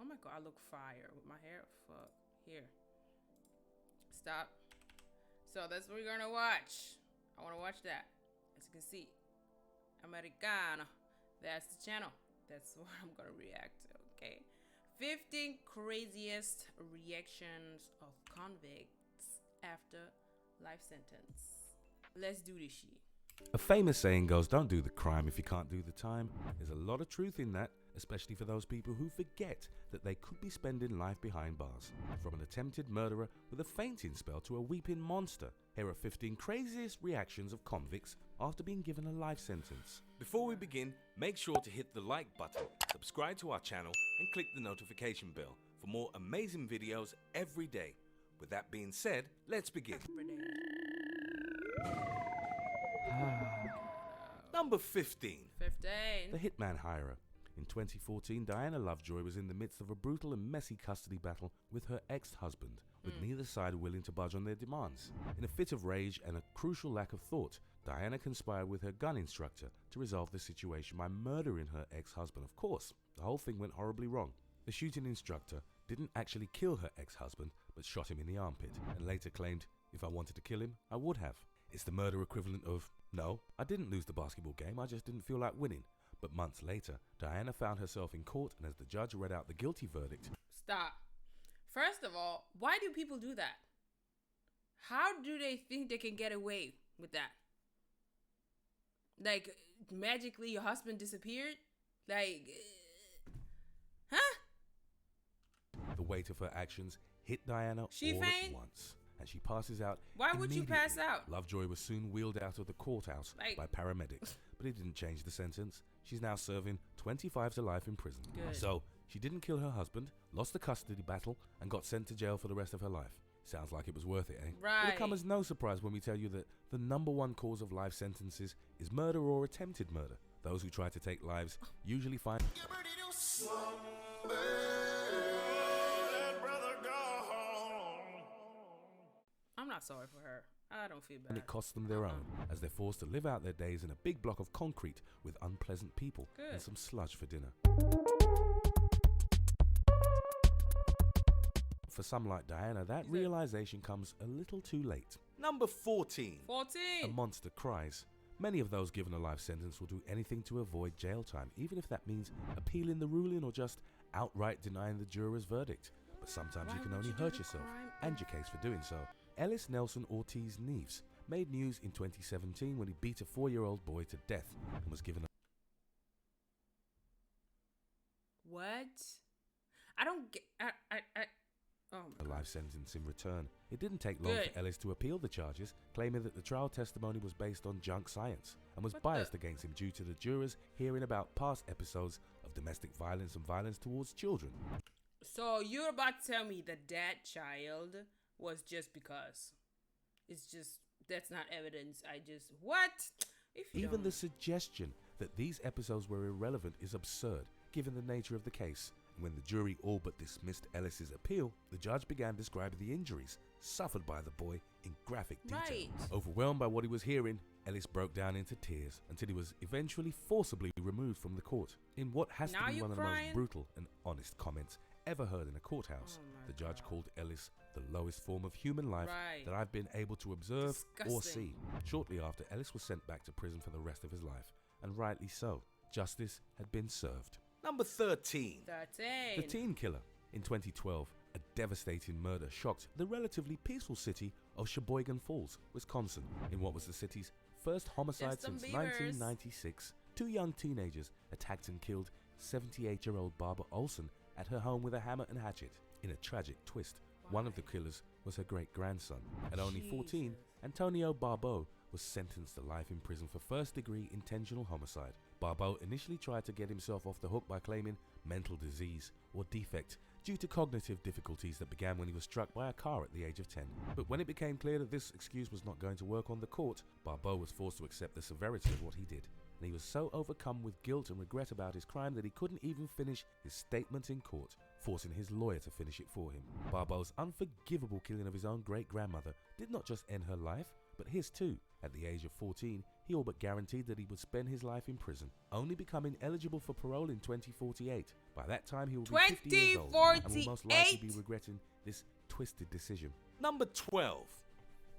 Oh my god, I look fire with my hair. Fuck. Here. Stop. So that's what we're gonna watch. I wanna watch that. As you can see. Americano. That's the channel. That's what I'm gonna react to, okay? 15 craziest reactions of convicts after life sentence. Let's do this shit. A famous saying goes, don't do the crime if you can't do the time. There's a lot of truth in that, especially for those people who forget that they could be spending life behind bars. From an attempted murderer with a fainting spell to a weeping monster, here are 15 craziest reactions of convicts after being given a life sentence. Before we begin, make sure to hit the like button, subscribe to our channel and click the notification bell for more amazing videos every day. With that being said, let's begin. Number 15. 15. The Hitman Hirer. In 2014, Diana Lovejoy was in the midst of a brutal and messy custody battle with her ex-husband, with neither side willing to budge on their demands. In a fit of rage and a crucial lack of thought, Diana conspired with her gun instructor to resolve the situation by murdering her ex-husband. Of course, the whole thing went horribly wrong. The shooting instructor didn't actually kill her ex-husband, but shot him in the armpit, and later claimed, if I wanted to kill him, I would have. It's the murder equivalent of, no, I didn't lose the basketball game, I just didn't feel like winning. But months later, Diana found herself in court, and as the judge read out the guilty verdict... Stop. First of all, why do people do that? How do they think they can get away with that? Like, magically your husband disappeared? Like, huh? The weight of her actions hit Diana all at once, and she passes out. Why would you pass out? Lovejoy was soon wheeled out of the courthouse by paramedics, but it didn't change the sentence. She's now serving 25 to life in prison. Good. So, she didn't kill her husband, lost the custody battle, and got sent to jail for the rest of her life. Sounds like it was worth it, eh? Right. It'll come as no surprise when we tell you that the number one cause of life sentences is murder or attempted murder. Those who try to take lives usually find... I'm not sorry for her. I don't feel bad. And it costs them their own, as they're forced to live out their days in a big block of concrete with unpleasant people and some sludge for dinner. For some like Diana, that realization comes a little too late. Number 14. 14. A monster cries. Many of those given a life sentence will do anything to avoid jail time, even if that means appealing the ruling or just outright denying the juror's verdict. But sometimes you can only hurt yourself and your case for doing so. Ellis Nelson Ortiz Neves made news in 2017 when he beat a 4-year-old boy to death and was given a... What? I don't get... a life sentence in return. It didn't take long for Ellis to appeal the charges, claiming that the trial testimony was based on junk science and was biased against him due to the jurors hearing about past episodes of domestic violence and violence towards children. So you're about to tell me that child was just because? It's just, that's not evidence. I just, what? Even the suggestion that these episodes were irrelevant is absurd, given the nature of the case. When the jury all but dismissed Ellis's appeal, the judge began describing the injuries suffered by the boy in graphic detail. Right. Overwhelmed by what he was hearing, Ellis broke down into tears until he was eventually forcibly removed from the court. In what has to be one of the most brutal and honest comments ever heard in a courthouse, the judge called Ellis the lowest form of human life that I've been able to observe or see. Shortly after, Ellis was sent back to prison for the rest of his life, and rightly so. Justice had been served. Number 13. The Teen Killer. In 2012, a devastating murder shocked the relatively peaceful city of Sheboygan Falls, Wisconsin. In what was the city's first homicide since 1996, 2 young teenagers attacked and killed 78-year-old Barbara Olson at her home with a hammer and hatchet. In a tragic twist, one of the killers was her great-grandson. At only 14, Antonio Barbeau was sentenced to life in prison for first-degree intentional homicide. Barbeau initially tried to get himself off the hook by claiming mental disease or defect due to cognitive difficulties that began when he was struck by a car at the age of 10. But when it became clear that this excuse was not going to work on the court, Barbeau was forced to accept the severity of what he did. And he was so overcome with guilt and regret about his crime that he couldn't even finish his statement in court, forcing his lawyer to finish it for him. Barbeau's unforgivable killing of his own great-grandmother did not just end her life, but his too. At the age of 14, he all but guaranteed that he would spend his life in prison, only becoming eligible for parole in 2048. By that time, he will be 50 years old and will most likely be regretting this twisted decision. Number 12.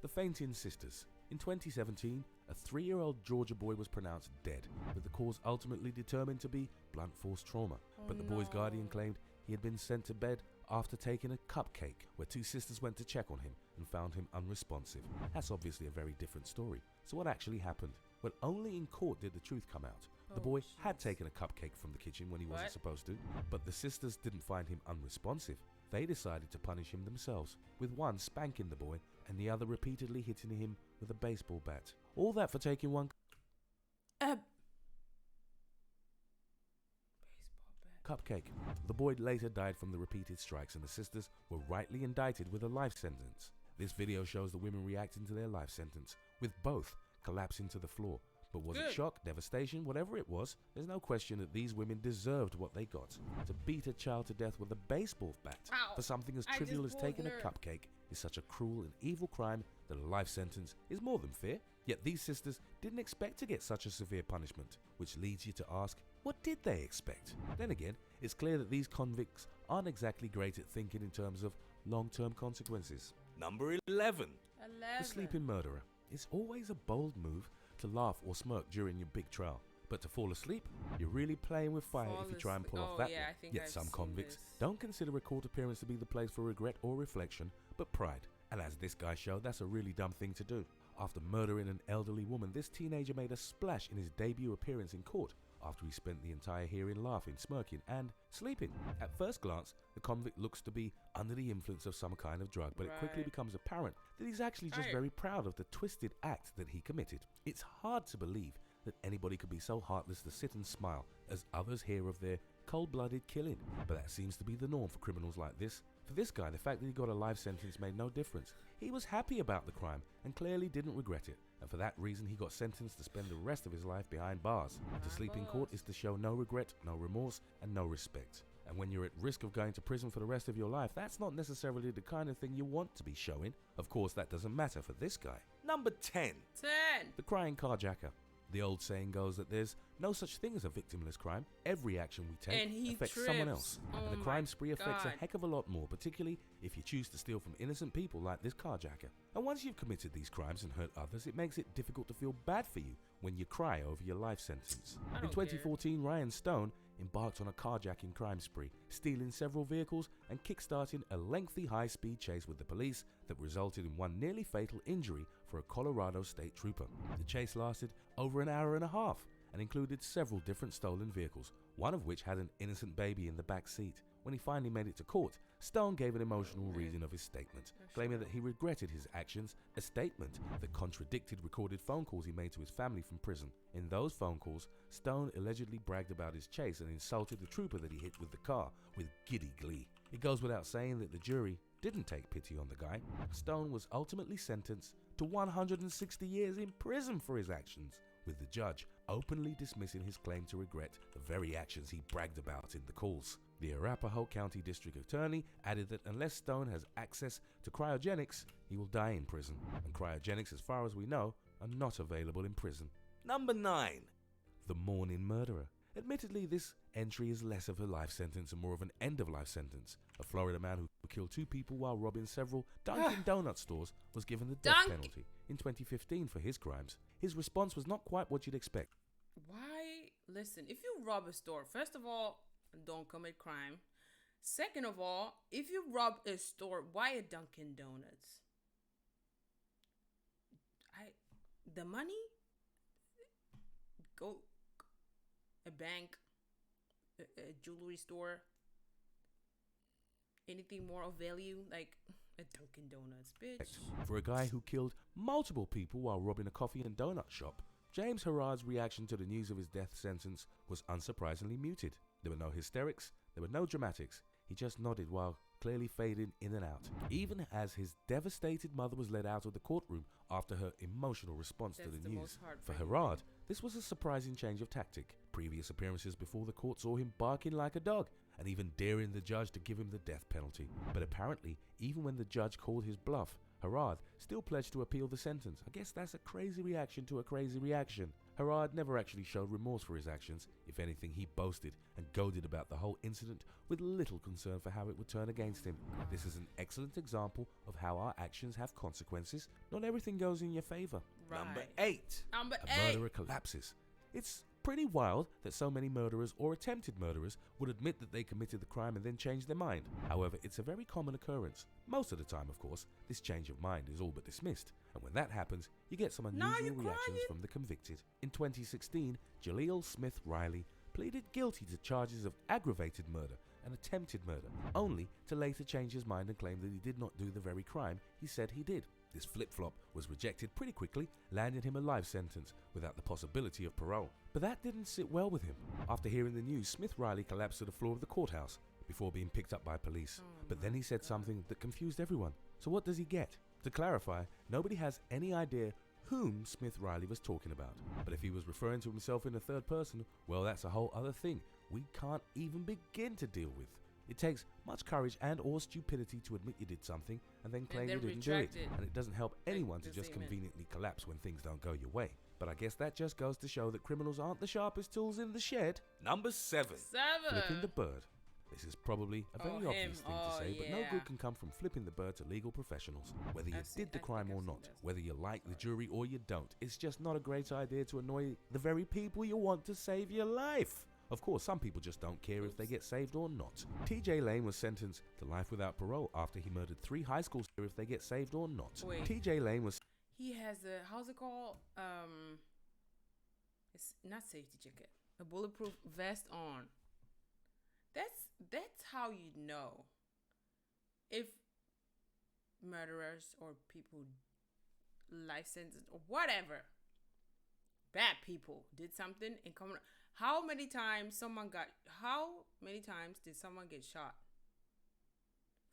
The Fainting Sisters. In 2017, a 3-year-old Georgia boy was pronounced dead, with the cause ultimately determined to be blunt force trauma. But the boy's guardian claimed he had been sent to bed after taking a cupcake, where 2 sisters went to check on him and found him unresponsive. That's obviously a very different story. So what actually happened? Well, only in court did the truth come out. The boy had taken a cupcake from the kitchen when he wasn't supposed to, but the sisters didn't find him unresponsive. They decided to punish him themselves, with one spanking the boy and the other repeatedly hitting him with a baseball bat. All that for taking one cupcake. The boy later died from the repeated strikes, and the sisters were rightly indicted with a life sentence. This video shows the women reacting to their life sentence, with both collapsing to the floor. But was it shock, devastation, whatever it was, there's no question that these women deserved what they got. To beat a child to death with a baseball bat for something as trivial as taking a cupcake is such a cruel and evil crime that a life sentence is more than fair. Yet these sisters didn't expect to get such a severe punishment, which leads you to ask, what did they expect? Then again, it's clear that these convicts aren't exactly great at thinking in terms of long-term consequences. Number 11. The Sleeping Murderer. It's always a bold move to laugh or smirk during your big trial, but to fall asleep, you're really playing with fire if you try and pull off that one. Yet some convicts don't consider a court appearance to be the place for regret or reflection, but pride. And as this guy showed, that's a really dumb thing to do. After murdering an elderly woman, this teenager made a splash in his debut appearance in court, after he spent the entire hearing laughing, smirking and sleeping. At first glance, the convict looks to be under the influence of some kind of drug, but it quickly becomes apparent that he's actually just very proud of the twisted act that he committed. It's hard to believe that anybody could be so heartless to sit and smile as others hear of their cold-blooded killing, but that seems to be the norm for criminals like this. For this guy, the fact that he got a life sentence made no difference. He was happy about the crime and clearly didn't regret it, and for that reason he got sentenced to spend the rest of his life behind bars. To sleep in court is to show no regret, no remorse, and no respect. And when you're at risk of going to prison for the rest of your life, that's not necessarily the kind of thing you want to be showing. Of course, that doesn't matter for this guy. Number 10. The Crying Carjacker. The old saying goes that there's no such thing as a victimless crime. Every action we take affects someone else. And the crime spree affects a heck of a lot more, particularly if you choose to steal from innocent people like this carjacker. And once you've committed these crimes and hurt others, it makes it difficult to feel bad for you when you cry over your life sentence. In 2014, Ryan Stone embarked on a carjacking crime spree, stealing several vehicles and kickstarting a lengthy high-speed chase with the police that resulted in one nearly fatal injury for a Colorado state trooper. The chase lasted over an hour and a half and included several different stolen vehicles, one of which had an innocent baby in the back seat. When he finally made it to court, Stone gave an emotional reading of his statement, claiming that he regretted his actions, a statement that contradicted recorded phone calls he made to his family from prison. In those phone calls, Stone allegedly bragged about his chase and insulted the trooper that he hit with the car with giddy glee. It goes without saying that the jury didn't take pity on the guy. Stone was ultimately sentenced to 160 years in prison for his actions, with the judge openly dismissing his claim to regret the very actions he bragged about in the calls. The Arapahoe County District Attorney added that unless Stone has access to cryogenics, he will die in prison, and cryogenics, as far as we know, are not available in prison. Number 9. The Morning Murderer. Admittedly, this entry is less of a life sentence and more of an end-of-life sentence. A Florida man who killed 2 people while robbing several Dunkin' Donut stores was given the death penalty in 2015 for his crimes. His response was not quite what you'd expect. Why? Listen, if you rob a store, first of all, don't commit crime. Second of all, if you rob a store, why a Dunkin' Donuts? The money? Go a bank, a jewelry store, anything more of value, like a Dunkin' Donuts, bitch. For a guy who killed multiple people while robbing a coffee and donut shop, James Harrod's reaction to the news of his death sentence was unsurprisingly muted. There were no hysterics, there were no dramatics. He just nodded while clearly fading in and out, even as his devastated mother was led out of the courtroom after her emotional response to the news. For Harrod, this was a surprising change of tactic. Previous appearances before the court saw him barking like a dog and even daring the judge to give him the death penalty. But apparently, even when the judge called his bluff, Harad still pledged to appeal the sentence. I guess that's a crazy reaction to a crazy reaction. Harad never actually showed remorse for his actions. If anything, he boasted and goaded about the whole incident with little concern for how it would turn against him. This is an excellent example of how our actions have consequences. Not everything goes in your favor. Right. Number 8. A murderer collapses. It's pretty wild that so many murderers or attempted murderers would admit that they committed the crime and then change their mind. However, it's a very common occurrence. Most of the time, of course, this change of mind is all but dismissed. And when that happens, you get some unusual reactions from the convicted. In 2016, Jaleel Smith Riley pleaded guilty to charges of aggravated murder and attempted murder, only to later change his mind and claim that he did not do the very crime he said he did. This flip-flop was rejected pretty quickly, landing him a life sentence without the possibility of parole. But that didn't sit well with him. After hearing the news, Smith Riley collapsed to the floor of the courthouse before being picked up by police. But then he said something that confused everyone. So what does he get? To clarify, nobody has any idea whom Smith Riley was talking about. But if he was referring to himself in the third person, well, that's a whole other thing we can't even begin to deal with. It takes much courage and or stupidity to admit you did something and then claim you didn't do it. And it doesn't help anyone to just conveniently collapse when things don't go your way. But I guess that just goes to show that criminals aren't the sharpest tools in the shed. Number 7. Flipping the bird. This is probably a very obvious thing to say, but no good can come from flipping the bird to legal professionals. Whether you did the crime or not, whether you like the jury or you don't, it's just not a great idea to annoy the very people you want to save your life. Of course, some people just don't care if they get saved or not. TJ Lane was sentenced to life without parole after he murdered 3 high school students if they get saved or not. TJ Lane was... He has a, how's it called? It's not safety jacket. A bulletproof vest on. That's how you know if murderers or people life sentence or whatever, bad people did something and come. How many times did someone get shot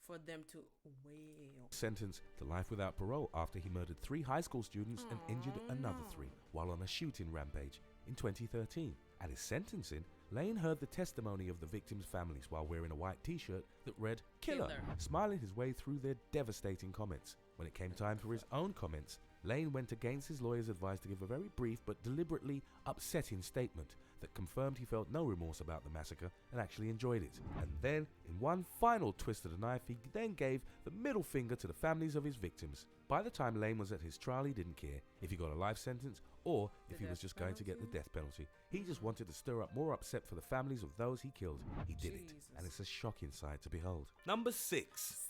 for them to wail? Sentenced to life without parole after he murdered 3 high school students and injured another 3 while on a shooting rampage in 2013. At his sentencing, Lane heard the testimony of the victims' families while wearing a white t-shirt that read "Killer," smiling his way through their devastating comments. When it came time for his own comments, Lane went against his lawyer's advice to give a very brief but deliberately upsetting statement that confirmed he felt no remorse about the massacre and actually enjoyed it. And then, in one final twist of the knife, he then gave the middle finger to the families of his victims. By the time Lane was at his trial, he didn't care if he got a life sentence or if he was just going to get the death penalty. He just wanted to stir up more upset for the families of those he killed. He did it, and it's a shocking sight to behold. Number 6.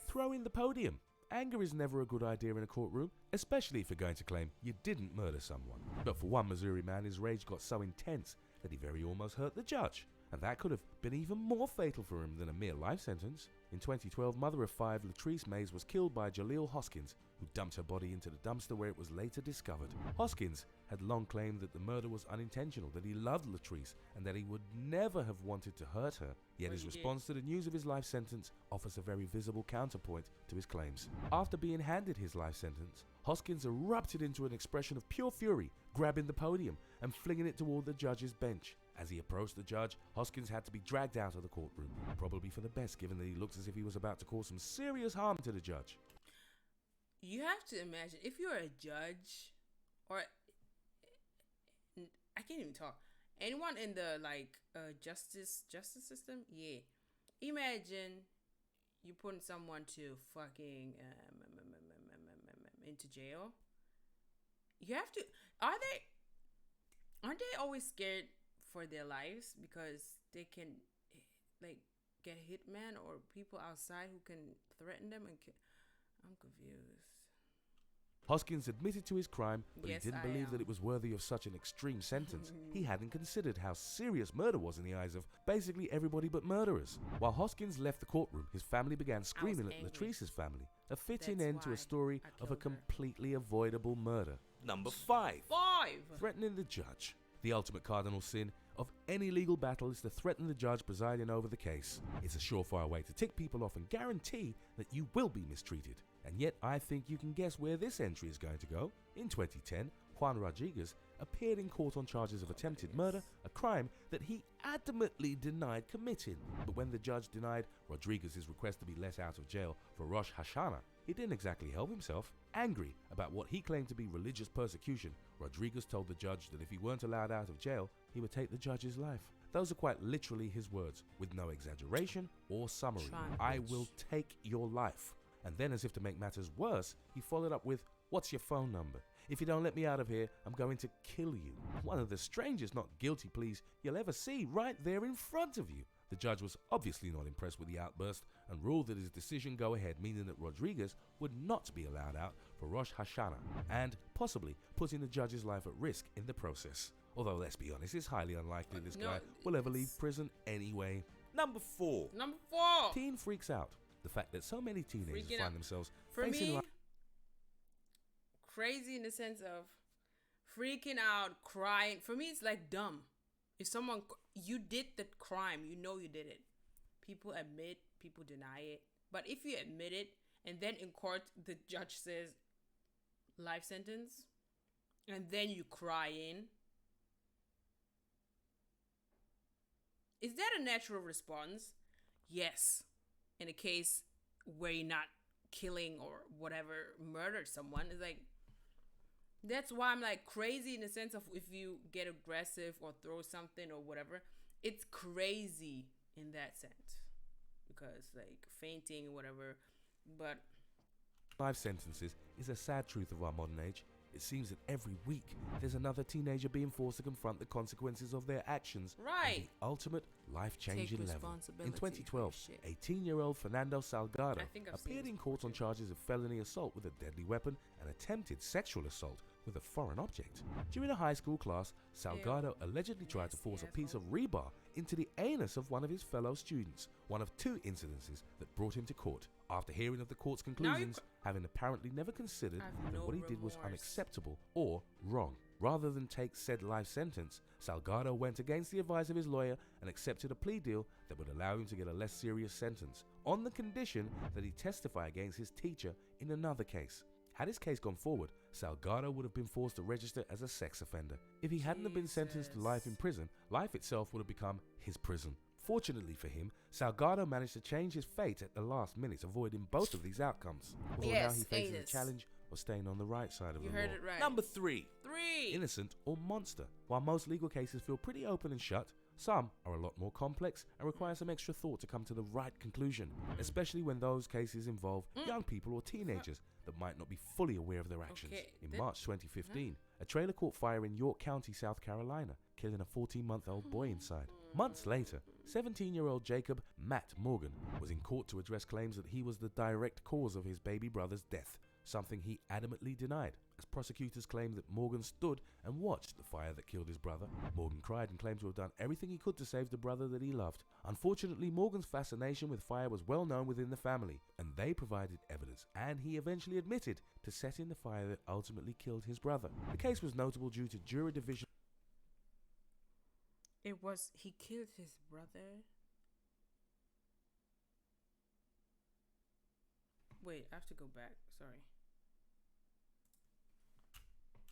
Throwing the podium. Anger is never a good idea in a courtroom, especially if you're going to claim you didn't murder someone. But for one Missouri man, his rage got so intense that he very almost hurt the judge. And that could have been even more fatal for him than a mere life sentence. In 2012, mother of 5 Latrice Mays was killed by Jaleel Hoskins, who dumped her body into the dumpster where it was later discovered. Hoskins had long claimed that the murder was unintentional, that he loved Latrice, and that he would never have wanted to hurt her. Yet his response to the news of his life sentence offers a very visible counterpoint to his claims. After being handed his life sentence, Hoskins erupted into an expression of pure fury, grabbing the podium and flinging it toward the judge's bench. As he approached the judge, Hoskins had to be dragged out of the courtroom, probably for the best given that he looked as if he was about to cause some serious harm to the judge. You have to imagine, if you're a judge, or I can't even talk, anyone in the justice system, yeah. Imagine you putting someone to fucking into jail. You have to, aren't they always scared for their lives because they can get a hitman or people outside who can threaten them and I'm confused. Hoskins admitted to his crime, but he didn't believe that it was worthy of such an extreme sentence. He hadn't considered how serious murder was in the eyes of basically everybody but murderers. While Hoskins left the courtroom, his family began screaming at Latrice's family, a fitting end to a story of a completely avoidable murder. Number 5. Threatening the judge. The ultimate cardinal sin of any legal battle is to threaten the judge presiding over the case. It's a surefire way to tick people off and guarantee that you will be mistreated. And yet I think you can guess where this entry is going to go. In 2010, Juan Rodriguez, appeared in court on charges of attempted murder, a crime that he adamantly denied committing. But when the judge denied Rodriguez's request to be let out of jail for Rosh Hashanah, he didn't exactly help himself. Angry about what he claimed to be religious persecution, Rodriguez told the judge that if he weren't allowed out of jail, he would take the judge's life. Those are quite literally his words, with no exaggeration or summary. I will take your life. And then, as if to make matters worse, he followed up with, what's your phone number? If you don't let me out of here, I'm going to kill you. One of the strangest not guilty pleas you'll ever see right there in front of you. The judge was obviously not impressed with the outburst and ruled that his decision go ahead, meaning that Rodriguez would not be allowed out for Rosh Hashanah and possibly putting the judge's life at risk in the process. Although, let's be honest, it's highly unlikely this guy will ever leave prison anyway. Number 4. Teen freaks out. The fact that so many teenagers find themselves facing life. Crazy in the sense of freaking out, crying. For me, it's like dumb. If someone, you did the crime, you know you did it. People admit, people deny it. But if you admit it, and then in court, the judge says life sentence, and then you cry in, is that a natural response? Yes. In a case where you're not killing or whatever, murdered someone, it's like, that's why I'm like crazy in the sense of if you get aggressive or throw something or whatever, it's crazy in that sense because like fainting or whatever. But life sentences is a sad truth of our modern age. It seems that every week there's another teenager being forced to confront the consequences of their actions. Right. At the ultimate life-changing level. In 2012, 18-year-old Fernando Salgado appeared in court on charges of felony assault with a deadly weapon and attempted sexual assault with a foreign object. During a high school class, Salgado allegedly tried to force a piece of rebar into the anus of one of his fellow students, one of 2 incidences that brought him to court. After hearing of the court's conclusions, having apparently never considered that what he did was unacceptable or wrong. Rather than take said life sentence, Salgado went against the advice of his lawyer and accepted a plea deal that would allow him to get a less serious sentence, on the condition that he testify against his teacher in another case. Had his case gone forward, Salgado would have been forced to register as a sex offender. If he hadn't have been sentenced to life in prison, life itself would have become his prison. Fortunately for him, Salgado managed to change his fate at the last minute, avoiding both of these outcomes. Although now he faces a challenge of staying on the right side of the law. You heard it right. Number 3. Innocent or monster. While most legal cases feel pretty open and shut, some are a lot more complex and require some extra thought to come to the right conclusion, especially when those cases involve young people or teenagers that might not be fully aware of their actions. In March 2015, a trailer caught fire in York County, South Carolina, killing a 14-month-old boy inside. Months later, 17-year-old Jacob Matt Morgan was in court to address claims that he was the direct cause of his baby brother's death, something he adamantly denied, as prosecutors claimed that Morgan stood and watched the fire that killed his brother. Morgan cried and claimed to have done everything he could to save the brother that he loved. Unfortunately, Morgan's fascination with fire was well known within the family, and they provided evidence, and he eventually admitted to setting the fire that ultimately killed his brother. The case was notable due to jury division. He killed his brother? Wait, I have to go back, sorry.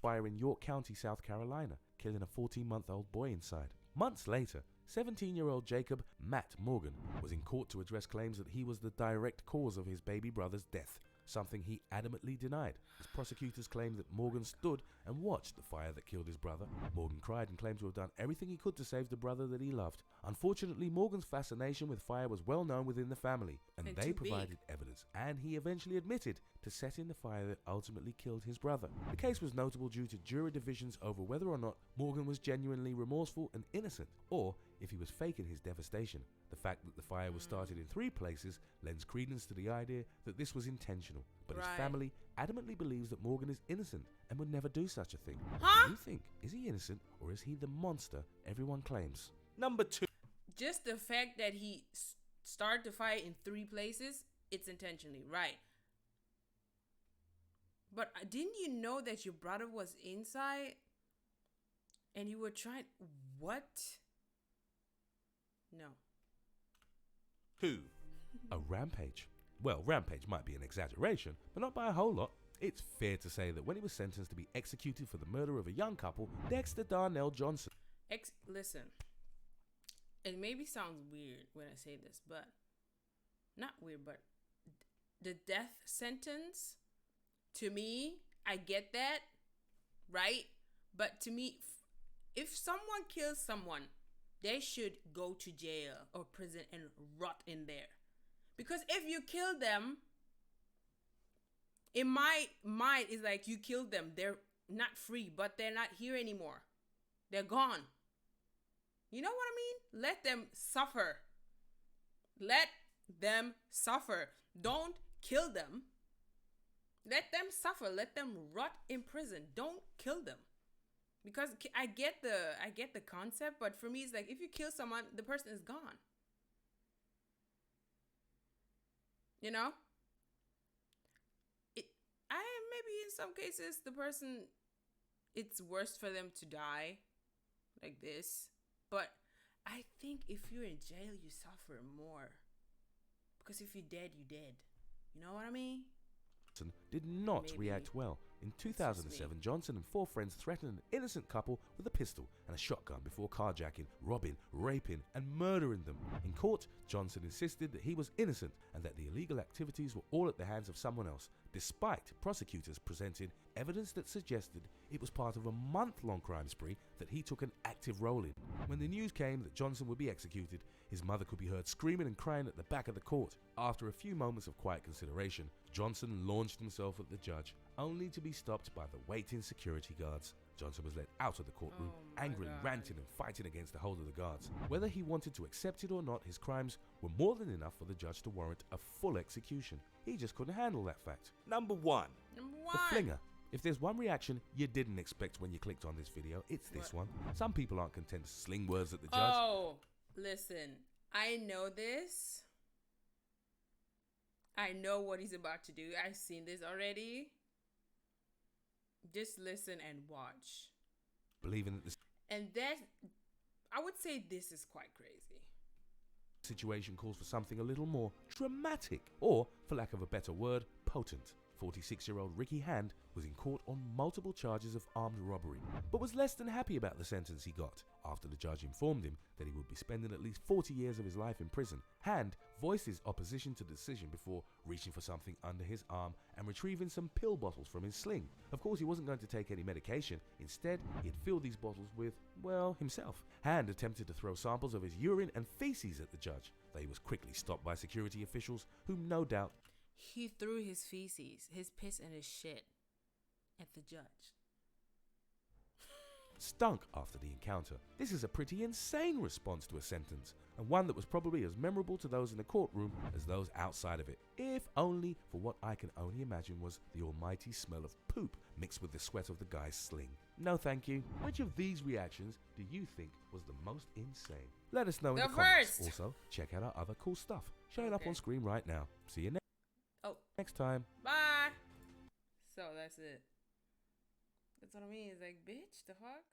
Fire in York County, South Carolina, killing a 14-month-old boy inside. Months later, 17-year-old Jacob Matt Morgan was in court to address claims that he was the direct cause of his baby brother's death, something he adamantly denied, as prosecutors claimed that Morgan stood and watched the fire that killed his brother. Morgan cried and claimed to have done everything he could to save the brother that he loved. Unfortunately, Morgan's fascination with fire was well known within the family, and they provided evidence, and he eventually admitted to setting the fire that ultimately killed his brother. The case was notable due to jury divisions over whether or not Morgan was genuinely remorseful and innocent, or if he was faking his devastation. The fact that the fire was started in 3 places lends credence to the idea that this was intentional, but his family adamantly believes that Morgan is innocent and would never do such a thing. What do you think? Is he innocent, or is he the monster everyone claims? Number 2. Just the fact that he started the fire in 3 places, it's intentionally, right? But didn't you know that your brother was inside and you were trying... What? No. 2. A rampage. Well, rampage might be an exaggeration, but not by a whole lot. It's fair to say that when he was sentenced to be executed for the murder of a young couple, Dexter Darnell Johnson... Listen, it maybe sounds weird when I say this, but... Not weird, but... The death sentence, to me, I get that, right? But to me, if someone kills someone, they should go to jail or prison and rot in there. Because if you kill them, in my mind, it's like you killed them. They're not free, but they're not here anymore. They're gone. You know what I mean? Let them suffer. Let them suffer. Don't kill them. Let them suffer. Let them rot in prison. Don't kill them. Because I get the concept, but for me, it's like if you kill someone, the person is gone. You know? Maybe in some cases, the person, it's worse for them to die like this. But I think if you're in jail, you suffer more. Because if you're dead, you're dead. You know what I mean? Did not react well. In 2007, Johnson and 4 friends threatened an innocent couple with a pistol and a shotgun before carjacking, robbing, raping, and murdering them. In court, Johnson insisted that he was innocent and that the illegal activities were all at the hands of someone else, despite prosecutors presenting evidence that suggested it was part of a month-long crime spree that he took an active role in. When the news came that Johnson would be executed, his mother could be heard screaming and crying at the back of the court. After a few moments of quiet consideration, Johnson launched himself at the judge, only to be stopped by the waiting security guards. Johnson was led out of the courtroom, angrily ranting and fighting against the hold of the guards. Whether he wanted to accept it or not, his crimes were more than enough for the judge to warrant a full execution. He just couldn't handle that fact. Number 1. The Flinger. If there's one reaction you didn't expect when you clicked on this video, it's this one. Some people aren't content to sling words at the judge. Oh, listen, I know this. I know what he's about to do. I've seen this already. Just listen and watch. Believing that this... And that, I would say this is quite crazy. Situation calls for something a little more dramatic, or, for lack of a better word, potent. 46-year-old Ricky Hand was in court on multiple charges of armed robbery, but was less than happy about the sentence he got. After the judge informed him that he would be spending at least 40 years of his life in prison, Hand voiced his opposition to the decision before reaching for something under his arm and retrieving some pill bottles from his sling. Of course, he wasn't going to take any medication. Instead, he had filled these bottles with, well, himself. Hand attempted to throw samples of his urine and feces at the judge, though he was quickly stopped by security officials who no doubt... He threw his feces, his piss and his shit at the judge. Stunk after the encounter. This is a pretty insane response to a sentence, and one that was probably as memorable to those in the courtroom as those outside of it, if only for what I can only imagine was the almighty smell of poop mixed with the sweat of the guy's sling. No thank you. Which of these reactions do you think was the most insane? Let us know in the comments. Also, check out our other cool stuff showing up on screen right now. See you next time. Bye. So that's it. That's what I mean. It's like, bitch, the fuck?